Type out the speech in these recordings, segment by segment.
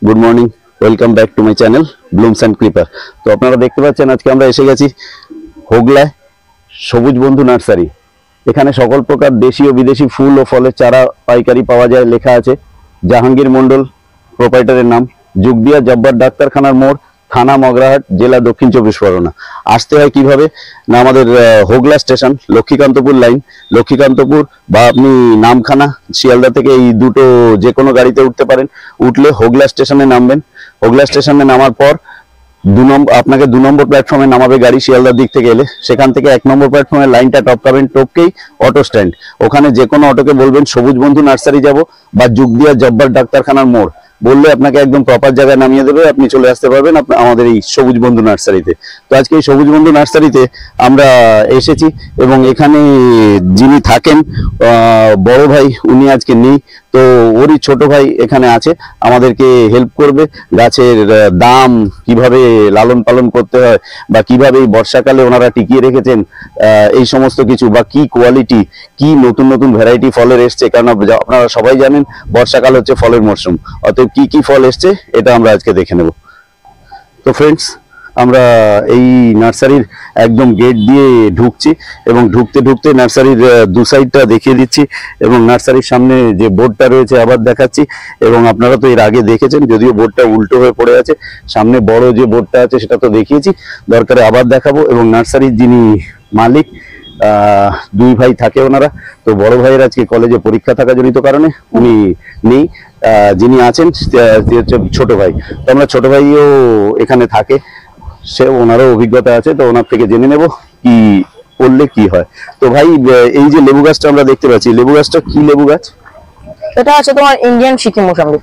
Good morning welcome back to my channel blooms and creeper. तो अपनारा देखते पाচ্ছেন আজকে আমরা এসে গেছি হোগলায় সবুজ বন্ধু নার্সারি। এখানে সকল প্রকার দেশি ও বিদেশি ফুল ও ফলের চারা পাইকারি পাওয়া যায়। লেখা আছে জাহাঙ্গীর মন্ডল, প্রোপাইটারের নাম যুগদিয়া জব্বার ডাক্তারখানার মোড়, থানা মগরাহাট, জেলা দক্ষিণ চব্বিশ পরগনা। আসতে হয় কিভাবে না, আমাদের হোগলা স্টেশন লক্ষ্মীকান্তপুর লাইন, লক্ষ্মীকান্তপুর বা আপনি নামখানা শিয়ালদা থেকে এই দুটো যে কোনো গাড়িতে উঠতে পারেন। উঠলে হোগলা স্টেশনে নামবেন। হোগলা স্টেশনে নামার পর আপনাকে 2 নম্বর প্ল্যাটফর্মে নামাবে গাড়ি শিয়ালদার দিক থেকে এলে। সেখান থেকে 1 নম্বর প্ল্যাটফর্মে লাইনটা টপকাবেন, টপকেই অটো স্ট্যান্ড। ওখানে যে কোনো অটোকে বলবেন সবুজ বন্ধু নার্সারি যাব বা যুগদিয়া জব্বার ডাক্তারখানার মোড় বললে আপনাকে একদম প্রপার জায়গায় নামিয়ে দেবে। আপনি চলে আসতে পারবেন আমাদের এই সবুজ বন্ধু নার্সারিতে। তো আজকে এই সবুজ বন্ধু নার্সারিতে আমরা এসেছি এবং এখানে যিনি থাকেন বড় ভাই, উনি আজকে নেই, তো ওরই ছোট ভাই এখানে আছে, আমাদেরকে হেল্প করবে। গাছের দাম কিভাবে লালন পালন করতে হয় বা কিভাবে এই বর্ষাকালে ওনারা টিকিয়ে রেখেছেন এই সমস্ত কিছু, বা কি কোয়ালিটি, কি নতুন নতুন ভ্যারাইটি ফলের এসছে। কারণ আপনারা সবাই জানেন বর্ষাকাল হচ্ছে ফলের মরশুম, অতএব কি কি ফল এসছে এটা আমরা আজকে দেখে নেব। তো ফ্রেন্ডস, আমরা এই নার্সারির একদম গেট দিয়ে ঢুকছি এবং ঢুকতে ঢুকতে নার্সারির দু সাইডটা দেখিয়ে দিচ্ছি এবং নার্সারির সামনে যে বোর্ডটা রয়েছে আবার দেখাচ্ছি। এবং আপনারা তো এর আগে দেখেছেন, যদিও বোর্ডটা উল্টো হয়ে পড়ে আছে। সামনে বড় যে বোর্ডটা আছে সেটা তো দেখিয়েছি, দরকারে আবার দেখাবো। এবং নার্সারির যিনি মালিক, 2 ভাই থাকে ওনারা। তো বড় ভাইয়ের আজকে কলেজে পরীক্ষা থাকা জনিত কারণে উনি নেই, যিনি আছেন হচ্ছে ছোট ভাই। তো আমরা ছোট ভাইও এখানে থাকে, সে ওনারও অভিজ্ঞতা আছে, তো ওনার থেকে জেনে নেব কি করলে কি হয়। তো ভাই, এই যে লেবু গাছটা আমরা দেখতে পাচ্ছি, লেবু গাছটা কি লেবু গাছ? এটা আছে তোমার ইন্ডিয়ান সিকিম মোসাম্বি।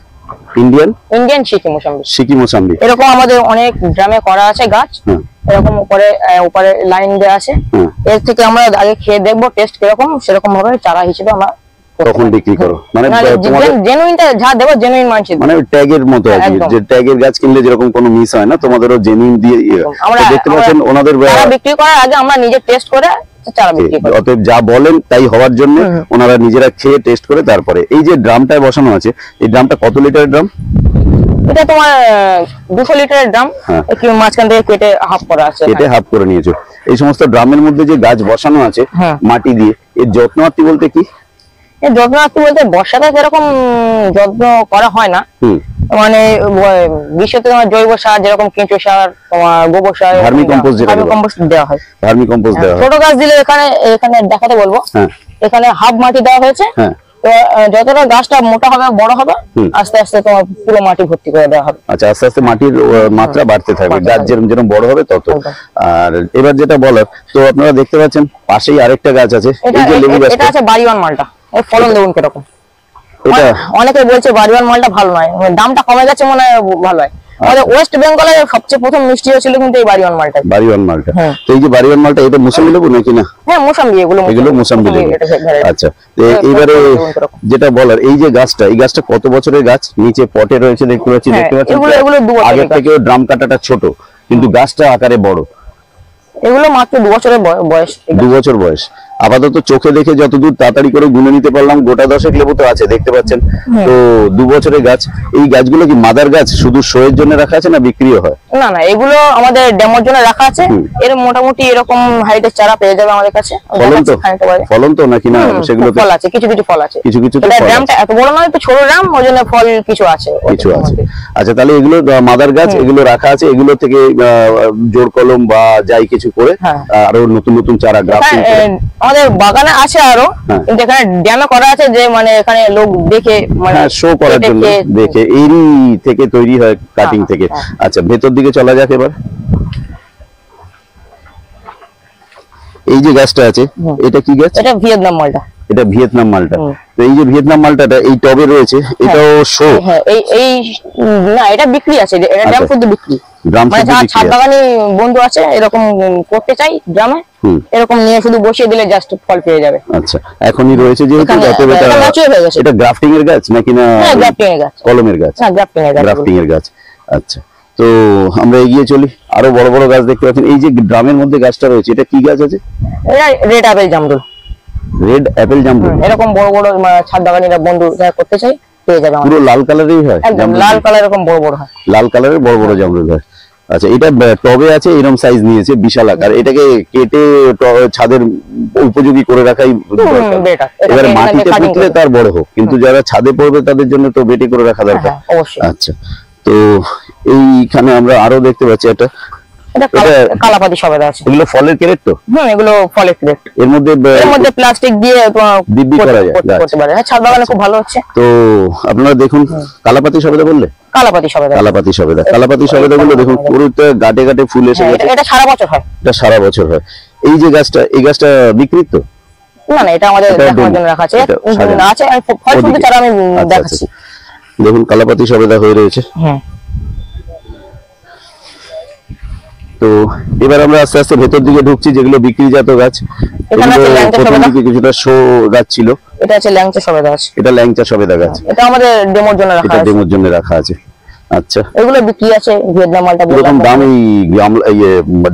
ইন্ডিয়ান সিকিম মোসাম্বি, সিকিম মোসাম্বি। এরকম আমাদের অনেক গ্রামে করা আছে গাছ, এরকম উপরে লাইন দেওয়া আছে। এর থেকে আমরা আগে খেয়ে দেখবো টেস্ট কিরকম, সেরকম ভাবে চারা হিসেবে আমরা তখন বিক্রি করো। মানে জেনুইনটা যা দেবো জেনুইন মানছি, মানে ট্যাগের মতো আর কি, যে ট্যাগের গাছ কিনলে যেরকম কোনো মিস হয় না, তোমাদেরও জেনুইন দিয়ে আমরা দেখতে পাচ্ছেন ওনাদের বিক্রি করার আগে আমরা নিজে টেস্ট করে চারা বিক্রি করি। অতএব যা বলেন তাই হওয়ার জন্য ওনারা নিজেরা খেয়ে টেস্ট করে তারপরে। এই যে ড্রামটায় বসানো আছে, এই ড্রামটা কত লিটারের ড্রাম? এটা তোমার 200 লিটারের ড্রাম, একটু মাঝখান থেকে কেটে হাফ করা আছে, কেটে হাফ করে নিয়েছো। এই সমস্ত ড্রামের মধ্যে যে গাছ বসানো আছে মাটি দিয়ে, এর যত্নআত্তি বলতে কি? এই যত্নআত্তি বলতে বর্ষাতে সেরকম যত্ন করা হয় না, মানে গ্রীষ্মতে তোমার জৈব সার যেরকম কেঁচো সার, তোমার গোবর সার, ভার্মি কম্পোস্ট দেওয়া হয়। ভার্মি কম্পোস্ট দেওয়া হয়। ছোট গাছ দিলে এখানে দেখাতে বলবো, এখানে হাফ মাটি দেওয়া হয়েছে। তো যতটা গাছটা মোটা হবে বড় হবে, আস্তে আস্তে তোমার পুরো মাটি ভর্তি করে দেওয়া হবে। আচ্ছা, আস্তে আস্তে মাটির মাত্রা বাড়তে থাকবে, গাছ যেরকম যেরকম বড় হবে তত। আর এবার যেটা বলার, তো আপনারা দেখতে পাচ্ছেন পাশেই আরেকটা গাছ আছে, এই যে লেবু গাছ, এটা আছে বাড়িওয়ান মালটা। এর ফলন দেখুন কিরকম। অনেকে বলছে বাড়িওয়ান মালটা ভালো নয়, দামটা কমে গেছে মনে হয়, ভালো হয়। আমাদের ওয়েস্ট বেঙ্গলে সবচেয়ে প্রথম মিষ্টি হয়েছিল কিন্তু এই বাড়িওয়ান মালটা। বাড়িওয়ান মালটা, তো এই যে বাড়িওয়ান মালটা, এটা মোসাম্বি লেবু নাকি না? হ্যাঁ, মোসাম্বি, এগুলো মোসাম্বি লেবু। আচ্ছা, এবারে যেটা বলার, এই যে গাছটা, এই গাছটা কত বছরের গাছ? নিচে পটে রয়েছে দেখতে পাচ্ছি, আগে থেকে ড্রাম কাটাটা ছোট কিন্তু গাছটা আকারে বড়। এগুলো মাত্র 2 বছরের বয়স। 2 বছর বয়স। আপাতত চোখে দেখে যতদূর তাড়াতাড়ি করে গুনে নিতে পারলাম, গোটা 10 লেবু তো আছে দেখতে পাচ্ছেন। তো 2 বছরের গাছ। এই গাছগুলো কি মাদার গাছ, শুধু শোয়ের জন্য রাখা আছে না বিক্রিও হয়? না না, এগুলো আমাদের ডেমোর জন্য রাখা আছে। এর মোটামুটি এরকম হাইটের চারা পেয়ে যাবে আমাদের কাছে। ফলন তো নাকি না? সেগুলো ফল আছে, কিছু কিছু ফল আছে, কিছু কিছু। ড্রামটা এত বড় নয়, তো ছোট ড্রাম, ওই জন্য ফল কিছু আছে। আচ্ছা, তাহলে এগুলো মাদার গাছ, এগুলো রাখা আছে। এগুলো থেকে জোর কলম বা যাই কিছু করে আরো নতুন নতুন চারা গ্রাফটিং আমাদের বাগানে আছে আরো, কিন্তু এখানে ড্যামে করা আছে, যে মানে এখানে লোক দেখে, মানে শো করার জন্য দেখে, এরই থেকে তৈরি হয়, কাটিং থেকে। আচ্ছা, ভেতর দিকে চলা যাক এবার। এই যে গাছটা আছে, এটা কি গাছ? এটা ভিয়েতনাম মালটা। এটা ভিয়েতনাম মালটা। তো এই যে ভিয়েতনাম মালটাটা এই টবে রয়েছে, এটাও শো? হ্যাঁ, এই না, এটা বিক্রি আছে, এটা ড্রাম শুধু বিক্রি। মানে যারা ছাদ বাগানি বন্ধু আছে, এরকম করতে চাই গ্রামে, এরকম নিয়ে শুধু বসিয়ে দিলে জাস্ট ফল পেয়ে যাবে। আচ্ছা, এখনই রয়েছে যেহেতু, এটা গ্রাফটিং এর গাছ নাকি না? গ্রাফটিং এর গাছ, কলমের গাছ? না, গ্রাফটিং এর গাছ। আচ্ছা, তো আমরা এগিয়ে চলি। আরো বড় বড় গাছ দেখতে পাচ্ছেন। এই যে ড্রামের মধ্যে গাছটা রয়েছে, এটা কি গাছ আছে? এটা রেড অ্যাপেল জামরুল। রেড অ্যাপেল জামরুল। এরকম বড় বড় ছাদ বাগানিরা বন্ধু যারা করতে চাই, পেয়ে যাবে। পুরো লাল কালারেরই হয়, একদম লাল কালার এরকম বড় বড় হয়, লাল কালারের বড় বড় জামরুল হয়। আচ্ছা, এটা টবে আছে, এরকম সাইজ নিয়েছে বিশাল আকার, এটাকে কেটে ছাদের উপযোগী করে রাখাই দরকার। এবার মাটিতে পুঁতলে তার বড় হোক, কিন্তু যারা ছাদে পড়বে তাদের জন্য তো বেটে করে রাখা দরকার। অবশ্যই। আচ্ছা, তো এইখানে আমরা আরো দেখতে পাচ্ছি একটা কালাপাতি সবেদা আছে। এগুলো ফলের ক্যারেট তো? এগুলো ফলের ক্যারেট। এর মধ্যে প্লাস্টিক দিয়ে দিব্যি করা যায়, করতে পারে। হ্যাঁ, ছাদ বাগানে খুব ভালো হচ্ছে। তো আপনারা দেখুন, কালাপাতি সবেদা বললে? কালাপাতি সবেদা, কালাপাতি সবেদা, কালাপাতি সবেদা গুলো দেখুন পুরোটা গাটে গাটে ফুল এসে গেছে। এটা সারা বছর হয়, এটা সারা বছর হয়। এই যে গাছটা, এই গাছটা বিক্রি তো? না না, এটা আমাদের দেখার জন্য রাখা আছে। আছে ফল ফুলের চারা আমি দেখাচ্ছি। দেখুন কালাপাতি সবেদা হয়ে রয়েছে। তো এবার আমরা আস্তে আস্তে ভেতর দিকে ঢুকছি, যেগুলো বিক্রিজাত গাছ। প্রথম দিকে কিছুটা শো গাছ ছিল। এটা আছে ল্যাংচা সবেদা আছে। এটা ল্যাংচা সবেদা গাছ, এটা আমাদের ডেমোর জন্য রাখা আছে। এটা ডেমোর জন্য রাখা আছে। আচ্ছা, এগুলো বিক্রি আছে, ভিয়েতনাম মালটা বললাম। দাম এই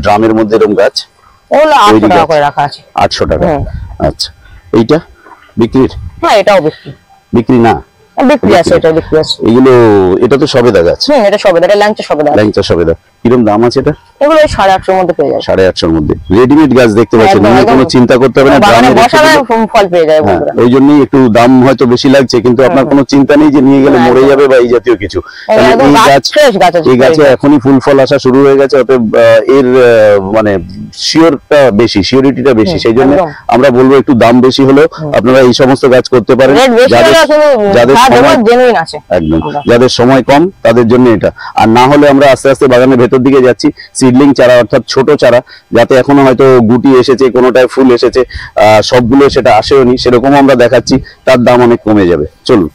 ড্রামের মধ্যে এরকম গাছ ওগুলো 800 টাকা করে রাখা আছে। 800 টাকা। আচ্ছা, এইটা বিক্রির? হ্যাঁ, এটাও বিক্রি না, বিক্রি আছে, এটা বিক্রি আছে। এগুলো, এটা তো সবেদা গাছ? এটা সবেদা, এটা ল্যাংচা সবেদা। ল্যাংচা সবেদা কিরকম দাম আছে এটা? এগুলো 850 এর মধ্যে পেয়ে যাবে। 850 এর মধ্যে রেডিমেড গাছ দেখতে পাচ্ছেন, কোনো চিন্তা করতে হবে না, বাগানে বসালে ফল পেয়ে যাবে বন্ধুরা। ওই জন্যই একটু দাম হয়তো বেশি লাগছে, কিন্তু আপনার কোনো চিন্তা নেই যে নিয়ে গেলে মরে যাবে বা এই জাতীয় কিছু। এই গাছে এখনই ফুল ফল আসা শুরু হয়ে গেছে, অতএব এর মানে সিওরিটিটা বেশি। সেই জন্য আমরা বলবো একটু দাম বেশি হলেও আপনারা এই সমস্ত গাছ করতে পারেন, একদম যাদের সময় কম তাদের জন্য এটা। আর না হলে আমরা আস্তে আস্তে বাগানের ভেতর দিকে যাচ্ছি, সিডলিং চারা অর্থাৎ ছোট চারা, যাতে এখনো হয়তো গুটি এসেছে, কোনোটায় ফুল এসেছে, সবগুলো সেটা আসেও নি, সেরকম আমরা দেখাচ্ছি। তার দাম অনেক কমে যাবে। চলুন।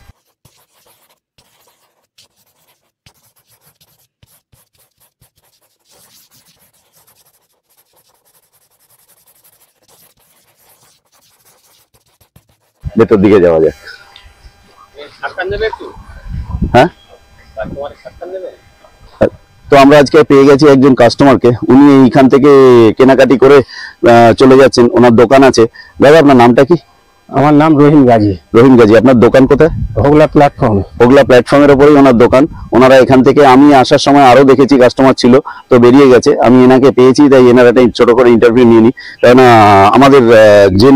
ভেতর দিকে যাওয়া যায়। হ্যাঁ, তো আমরা আজকে পেয়ে গেছি একজন কাস্টমারকে, উনি এইখান থেকে কেনাকাটি করে চলে যাচ্ছেন, ওনার দোকান আছে। দাদা, আপনার নামটা কি? আমার নাম রহিম গাজী। রহিম গাজী, আপনার দোকান কোথায়? হোগলা প্ল্যাটফর্ম। হোগলা প্ল্যাটফর্মের উপরেই ওনার দোকান। ওনারা এখান থেকে, আমি আসার সময় আরো দেখেছি কাস্টমার ছিল, তো বেরিয়ে গেছে, আমি এনাকে পেয়েছি, তাই এনার একটা ছোট করে ইন্টারভিউ নিয়ে নিই। কেননা আমাদের যে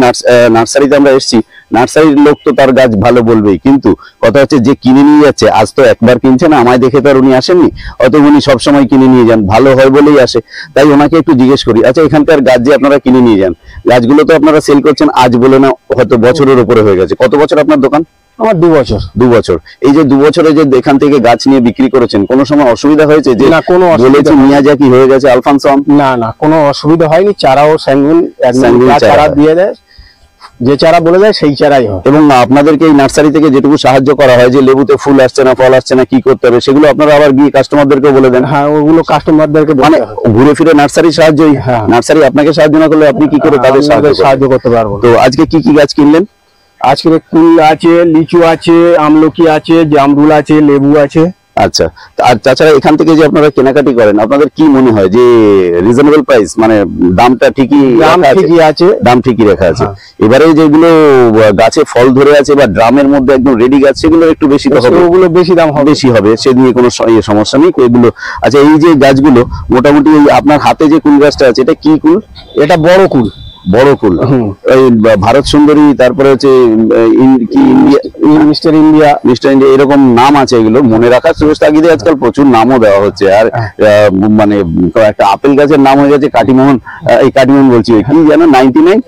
নার্সারিতে আমরা এসেছি, নার্সারির লোক তো তার গাছ ভালো বলবেই, কিন্তু কথা হচ্ছে যে কিনে নিয়ে যাচ্ছে, আজ তো একবার কিনছে না, আমায় দেখে তো আর উনি আসেননি, অত উনি সবসময় কিনে নিয়ে যান, ভালো হয় বলেই আসে। তাই ওনাকে একটু জিজ্ঞেস করি, আচ্ছা এখানকার গাছ যে আপনারা কিনে নিয়ে যান, গাছগুলো তো আপনারা সেল করছেন আজ বলে না, হয়তো বছরের উপরে হয়ে গেছে। কত বছর আপনার দোকান? আমার 2 বছর। 2 বছর। এই যে 2 বছরে যে এখান থেকে গাছ নিয়ে বিক্রি করেছেন, কোনো সময় অসুবিধা হয়েছে? যে না, কোনো বলেছি মিয়াজাকি হয়ে গেছে, আলফানসো? না না, কোনো অসুবিধা হয়নি। চারাও স্যাঙ্গুইন চারা দিয়ে দেয়, যে চারা বলে দেয় সেই চারাই হয়। এবং আপনাদেরকে এই নার্সারি থেকে যেটুকু সাহায্য করা হয়, যে লেবুতে ফুল আসছে না, ফল আসছে না, কি করতে হবে, সেগুলো আপনারা আবার গিয়ে কাস্টমারদেরকে বলে দেন? হ্যাঁ, ওগুলো কাস্টমারদেরকে মানে ঘুরে ফিরে নার্সারির সাহায্যই। নার্সারি আপনাকে সাহায্য না করলে আপনি কি করে তাদের সাহায্য করতে পারবো? তো আজকে কি কি গাছ কিনলেন? আজকে কুল আছে, লিচু আছে, আমলকি আছে, জামরুল আছে, লেবু আছে। আচ্ছা, আর তাছাড়া এখান থেকে যে আপনারা কেনাকাটি করেন, আপনাদের কি মনে হয় যে রিজনেবল প্রাইস, মানে দামটা ঠিকই আছে? দাম ঠিকই রাখা আছে। এবারে যেগুলো গাছে ফল ধরে আছে বা ড্রামের মধ্যে একদম রেডি গাছ, সেগুলো একটু বেশি তো হবে, ওগুলো বেশি দাম হবে, বেশি হবে, সে নিয়ে কোনো সমস্যা নেই এগুলো। আচ্ছা, এই যে গাছগুলো মোটামুটি আপনার হাতে যে কুল গাছটা আছে, এটা কি কুল? এটা বড় কুল। বড় কুল, ওই ভারত সুন্দরী, তারপরে হচ্ছে মিস্টার ইন্ডিয়া এরকম নাম আছে। এগুলো মনে রাখার সুযোগ তাগিদে আজকাল প্রচুর নামও দেওয়া হচ্ছে। আর মানে একটা আপেল গাছের নাম হয়ে গেছে কাটিমোহন, এই কাটিমোহন বলছি, কি জানো 99।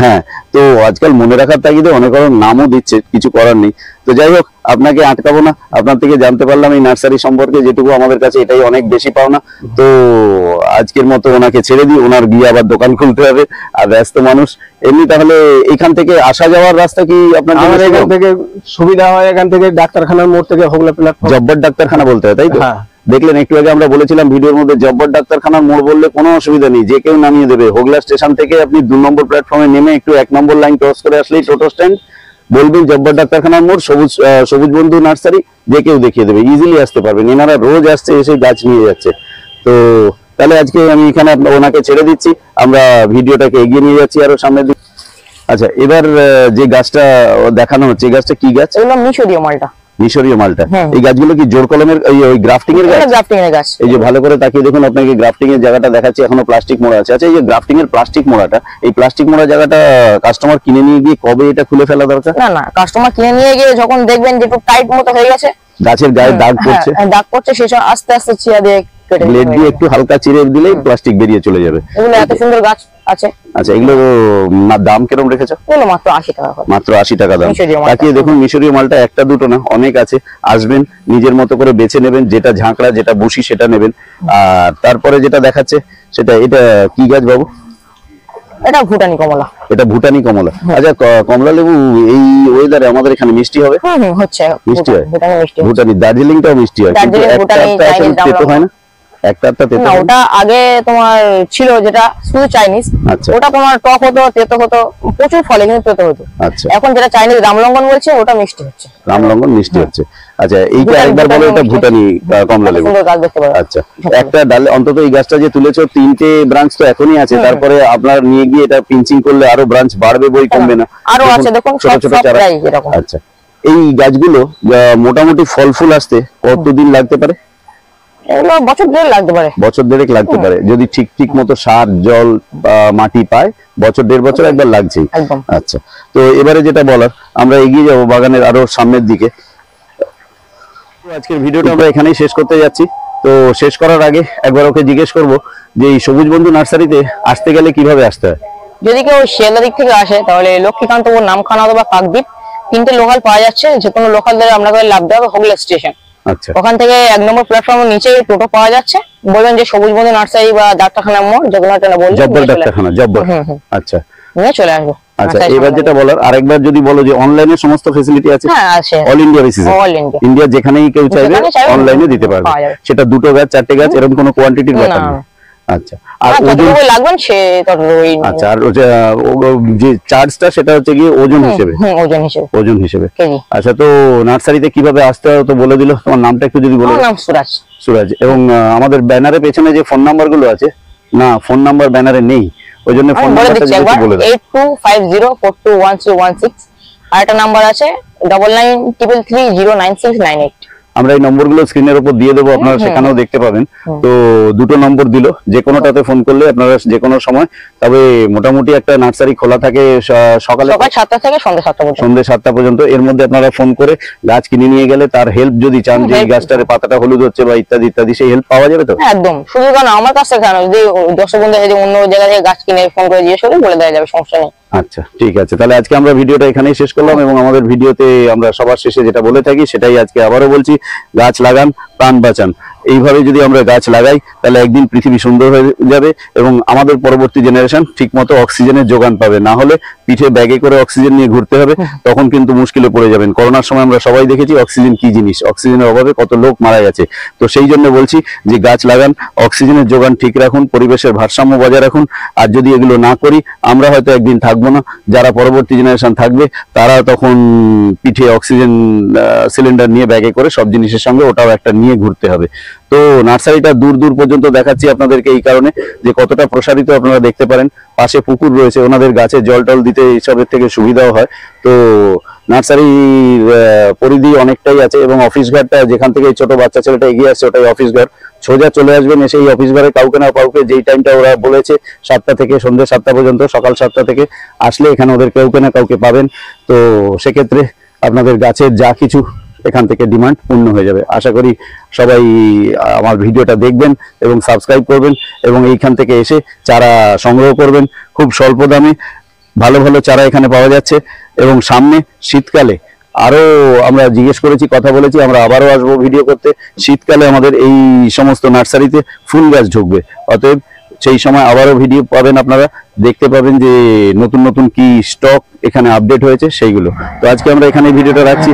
হ্যাঁ, তো আজকাল মনে রাখার তাগিদে অনেক নামও দিচ্ছে, কিছু করার নেই। তো যাই হোক, আপনাকে আটকাবো না, আপনার থেকে জানতে পারলাম এই নার্সারি সম্পর্কে যেটুকু, আমাদের কাছে এটাই অনেক বেশি পাওনা। তো আজকের মতো ওনাকে ছেড়ে দিই, ওনার গিয়ে আবার দোকান খুলতে হবে, আর ব্যস্ত মানুষ। এমনি তাহলে এখান থেকে আসা যাওয়ার রাস্তা কি আপনার এখান থেকে সুবিধা হয়? এখান থেকে ডাক্তারখানার মোড় থেকে হোগলা প্ল্যাটফর্ম, জব্বর ডাক্তারখানা বলতে হয়, তাই তো? দেখলেন একটু আগে আমরা বলেছিলাম ভিডিওর মধ্যে, জব্বর ডাক্তারখানার মোড় বললে কোনো অসুবিধা নেই, যে কেউ নামিয়ে দেবে। হোগলা স্টেশন থেকে আপনি 2 নম্বর প্ল্যাটফর্মে নেমে একটু 1 নম্বর লাইন ক্রস করে আসলেই টোটো স্ট্যান্ড, বলবেন জব্বর ডাক্তারখানার মোড়, সবুজ বন্ধু নার্সারি, যে কেউ দেখিয়ে দেবে, ইজিলি আসতে পারবেন। এনারা রোজ আসছে, এসে গাছ নিয়ে যাচ্ছে। তো তাহলে আজকে আমি এখানে ওনাকে ছেড়ে দিচ্ছি, আমরা ভিডিওটাকে এগিয়ে নিয়ে যাচ্ছি আরো সামনের দিকে। আচ্ছা, এবার যে গাছটা দেখানো হচ্ছে এই গাছটা কি গাছ? এগুলো মিশরীয় মালটা। মিশরীয় মালটা। এই গাছগুলো কি জোর কলমের ওই গ্রাফটিং এর গাছ? গ্রাফটিং এর গাছ। এই যে ভালো করে তাকিয়ে দেখুন, আপনাকে গ্রাফটিং এর জায়গাটা দেখাচ্ছি, এখনো প্লাস্টিক মোড়া আছে। আচ্ছা, এই যে গ্রাফটিং এর প্লাস্টিক মোড়াটা, এই প্লাস্টিক মোড়া জায়গাটা কাস্টমার কিনে নিয়ে গিয়ে কবে এটা খুলে ফেলা দরকার? না, কাস্টমার কিনে নিয়ে গিয়ে যখন দেখবেন যে একটু টাইট মতো হয়ে গেছে, গাছের গায়ে দাগ পড়ছে, দাগ পড়ছে, সেই সময় আস্তে আস্তে চিরা দিয়ে ব্লেড দিয়ে একটু হালকা চিরে দিলেই প্লাস্টিক বেরিয়ে চলে যাবে। এগুলো এত সুন্দর গাছ আছে। আচ্ছা, এগুলো দাম কিরকম রেখেছো? এগুলো মাত্র 80 টাকা করে। মাত্র 80 টাকা দাম। তাকিয়ে দেখুন, মিশরীয় মালটা একটা দুটো না, অনেক আছে। আসবেন, নিজের মতো করে বেছে নেবেন, যেটা ঝাঁকড়া যেটা বুশি সেটা নেবেন। আর তারপরে যেটা দেখাচ্ছে সেটা, এটা কি গাছ বাবু? এটা ভুটানি কমলা। এটা ভুটানি কমলা। আচ্ছা, কমলা লেবু এই ওয়েদারে আমাদের এখানে মিষ্টি হবে? হচ্ছে, মিষ্টি হয়। ভুটানি মিষ্টি। ভুটানি, দার্জিলিংটাও মিষ্টি হয়, কিন্তু একটা তেতো হয় না? একটা তেতো না, ওটা আগে তোমার ছিল যেটা শুধু চাইনিজ। আচ্ছা, ওটা তোমার টক হতো, তেতো হতো, প্রচুর ফলে কিন্তু তেতো হতো। আচ্ছা, এখন যেটা চাইনিজ রামলঙ্গন বলছে ওটা মিষ্টি হচ্ছে। রামলঙ্গন মিষ্টি হচ্ছে। আচ্ছা, এইটা একবার বলো, এটা ভুটানি কমলা লেবু। সুন্দর গাছ দেখতে পাবেন। আচ্ছা, একটা ডালে অন্তত এই গাছটা যে তুলেছো, 3টে ব্রাঞ্চ তো এখনই আছে, তারপরে আপনার নিয়ে গিয়ে এটা পিঞ্চিং করলে আরো ব্রাঞ্চ বাড়বে, বই কমবে না, আরো আছে দেখুন, ছোট ছোট চারা। আচ্ছা, এই গাছগুলো মোটামুটি ফল ফুল আসতে কতদিন লাগতে পারে? এগুলো বছর দেড়েক লাগতে পারে। বছর দেড়েক লাগতে পারে, যদি ঠিক মতো সার জল মাটি পায়, বছর দেড় বছর একবার লাগছেই। আচ্ছা, তো এবারে যেটা বলার, আমরা এগিয়ে যাবো বাগানের আরো সামনের দিকে। আজকের ভিডিওটা আমরা এখানেই শেষ করতে যাচ্ছি। তো শেষ করার আগে একবার ওকে জিজ্ঞেস করব যে এই সবুজ বন্ধু নার্সারিতে আসতে গেলে কিভাবে আসতে হয়? যদি কেউ শিয়ালদা দিক থেকে আসে তাহলে লক্ষ্মীকান্তপুর, নামখানা অথবা কাকদ্বীপ, 3টে লোকাল পাওয়া যাচ্ছে। যে কোনো লোকাল ধরে আপনাকে লাভতে হবে হোগলা স্টেশন। আচ্ছা, ওখান থেকে 1 নম্বর প্ল্যাটফর্মের নিচে টোটো পাওয়া যাচ্ছে। বলবেন যে সবুজ বন্ধু নার্সারি বা ডাক্তারখানা মোড়, যে কোনো একটা বলবেন, জব্বর ডাক্তারখানা, জব্বর। আচ্ছা, নিয়ে চলে আসবো। আচ্ছা, এবার যেটা বলার, আরেকবার যদি বলো যে অনলাইনে সমস্ত ফ্যাসিলিটি আছে? হ্যাঁ, আছে। অল ইন্ডিয়া বেসিসে? All India. ইন্ডিয়া যেখানেই কেউ চাইবে অনলাইনে দিতে পারবে। সেটা 2টো গাছ 4টে গাছ এরকম কোনো কোয়ান্টিটির ব্যাপার না। আচ্ছা, আর ওজন লাগবে সে ততই। আচ্ছা, আর যে চার্জটা সেটা হচ্ছে কি ওজন হিসেবে? ওজন হিসেবে। আচ্ছা, তো নার্সারিতে কিভাবে আসতে হয় তো বলে দিল। তোমার নামটা একটু যদি বলো। আমার নাম সুরাজ। সুরাজ। এবং আমাদের ব্যানারের পেছনে যে ফোন নাম্বার গুলো আছে, না ফোন নাম্বার ব্যানারে নেই, ওই জন্য ফোন নাম্বারটা বলে দাও। 8250421616। আর একটা নাম্বার আছে 9933309698। আমরা এই নম্বরগুলো স্ক্রিনের উপর দিয়ে দেবো, আপনারা সেখানেও দেখতে পাবেন। তো 2টো নম্বর দিল, যে কোনোটাতে ফোন করলে আপনারা যে কোনো সময়। তবে মোটামুটি একটা নার্সারি খোলা থাকে সকাল 7টা থেকে সন্ধ্যে 7টা পর্যন্ত। এর মধ্যে আপনারা ফোন করে গাছ কিনে নিয়ে গেলে তার হেল্প যদি চান, যে এই গাছটার পাতাটা হলুদ হচ্ছে বা ইত্যাদি ইত্যাদি, সেই হেল্প পাওয়া যাবে তো? একদম। শুধু কেন আমার কাছে কেন, যদি দর্শক বন্ধু যদি অন্য জায়গা থেকে গাছ কিনে ফোন করে জিজ্ঞেস করে বলে দেওয়া যাবে, সমস্যা নেই। আচ্ছা, ঠিক আছে। তাহলে আজকে আমরা ভিডিওটা এখানেই শেষ করলাম, এবং আমাদের ভিডিওতে আমরা সবার শেষে যেটা বলে থাকি সেটাই আজকে আবারও বলছি, গাছ লাগান, প্রাণ বাঁচান। এইভাবে যদি আমরা গাছ লাগাই তাহলে একদিন পৃথিবী সুন্দর হয়ে যাবে, এবং আমাদের পরবর্তী জেনারেশন ঠিকমতো অক্সিজেনের যোগান পাবে। না হলে পিঠে ব্যাগে করে অক্সিজেন নিয়ে ঘুরতে হবে, তখন কিন্তু মুশকিলে পড়ে যাবেন। করোনার সময় আমরা সবাই দেখেছি অক্সিজেন কি জিনিস, অক্সিজেনের অভাবে কত লোক মারা গেছে। তো সেই জন্য বলছি যে গাছ লাগান, অক্সিজেনের যোগান ঠিক রাখুন, পরিবেশের ভারসাম্য বজায় রাখুন। আর যদি এগুলো না করি, আমরা হয়তো একদিন থাকবো না, যারা পরবর্তী জেনারেশন থাকবে তারা তখন পিঠে অক্সিজেন সিলিন্ডার নিয়ে ব্যাগে করে সব জিনিসের সঙ্গে ওটাও একটা নিয়ে ঘুরতে হবে। তো নার্সারিটা দূর দূর পর্যন্ত দেখাচ্ছি আপনাদেরকে এই কারণে যে কতটা প্রসারিত আপনারা দেখতে পারেন। পাশে পুকুর রয়েছে, ওনাদের গাছে জল টল দিতে এইসবের থেকে সুবিধাও হয়। তো নার্সারির পরিধি অনেকটাই আছে, এবং অফিস ঘরটা যেখান থেকে ছোট বাচ্চা ছেলেটা এগিয়ে আসছে ওটাই অফিস ঘর। সোজা চলে আসবেন, এসে এই অফিস ঘরে কাউকে না কাউকে, যেই টাইমটা ওরা বলেছে 7টা থেকে সন্ধ্যে 7টা পর্যন্ত, সকাল 7টা থেকে আসলে এখানে ওদের কাউকে না কাউকে পাবেন। তো সেক্ষেত্রে আপনাদের গাছের যা কিছু এখান থেকে ডিমান্ড পূর্ণ হয়ে যাবে। আশা করি সবাই আমার ভিডিওটা দেখবেন এবং সাবস্ক্রাইব করবেন, এবং এইখান থেকে এসে চারা সংগ্রহ করবেন। খুব স্বল্প দামে ভালো ভালো চারা এখানে পাওয়া যাচ্ছে, এবং সামনে শীতকালে আরো আমরা জিজ্ঞেস করেছি, কথা বলেছি, আমরা আবারও আসবো ভিডিও করতে। শীতকালে আমাদের এই সমস্ত নার্সারিতে ফুল গাছ ঢুকবে, অতএব সেই সময় আবারও ভিডিও পাবেন, আপনারা দেখতে পাবেন যে নতুন নতুন কি স্টক এখানে আপডেট হয়েছে সেইগুলো। তো আজকে আমরা এখানে ভিডিওটা রাখছি।